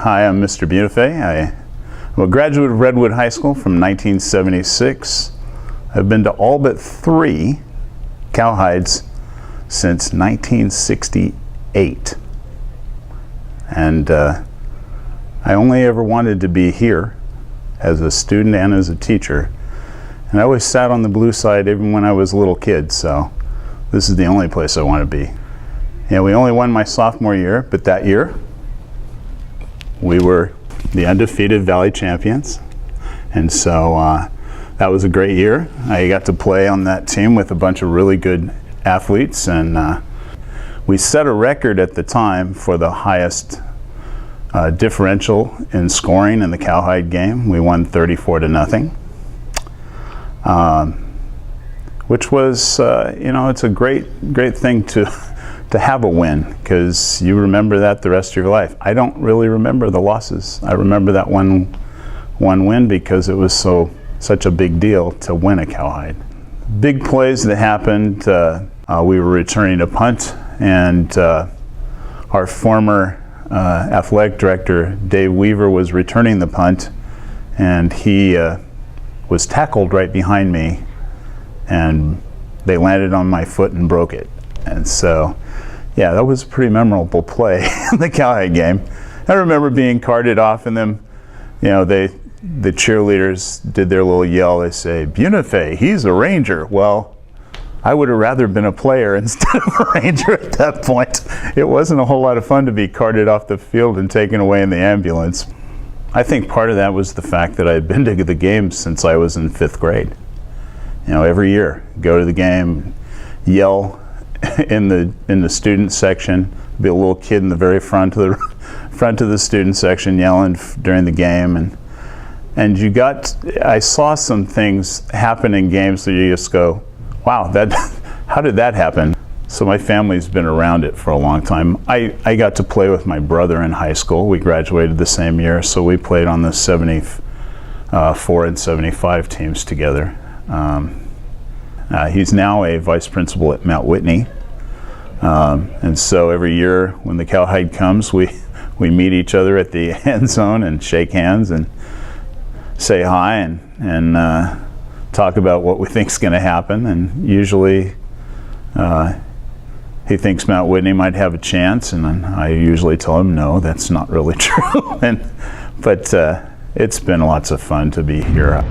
Hi, I'm Mr. Buenafe. I'm a graduate of Redwood High School from 1976. I've been to all but 3 cowhides since 1968. And I only ever wanted to be here as a student and as a teacher. And I always sat on the blue side even when I was a little kid, so this is the only place I want to be. Yeah, we only won my sophomore year, but that year we were the undefeated Valley champions. And so that was a great year. I got to play on that team with a bunch of really good athletes, and we set a record at the time for the highest differential in scoring in the cowhide game. We won 34-0, which was, it's a great thing to have a win, because you remember that the rest of your life. I don't really remember the losses. I remember that one win because it was such a big deal to win a cowhide. Big plays that happened, we were returning a punt, and our former athletic director, Dave Weaver, was returning the punt, and he was tackled right behind me, and they landed on my foot and broke it. And so, yeah, that was a pretty memorable play in the cowhide game. I remember being carted off, and then, the cheerleaders did their little yell. They say, "Buenafe, he's a ranger." Well, I would have rather been a player instead of a ranger at that point. It wasn't a whole lot of fun to be carted off the field and taken away in the ambulance. I think part of that was the fact that I had been to the games since I was in 5th grade. Every year, go to the game, yell in the student section, be a little kid in the very front of the student section yelling during the game, and I saw some things happen in games that you just go, wow, how did that happen? So my family's been around it for a long time. I got to play with my brother in high school. We graduated the same year, so we played on the 74 and 75 teams together. He's now a vice principal at Mount Whitney. And so every year when the cowhide comes, we meet each other at the end zone and shake hands and say hi and talk about what we think is going to happen. And usually he thinks Mount Whitney might have a chance, and I usually tell him, no, that's not really true. But it's been lots of fun to be here.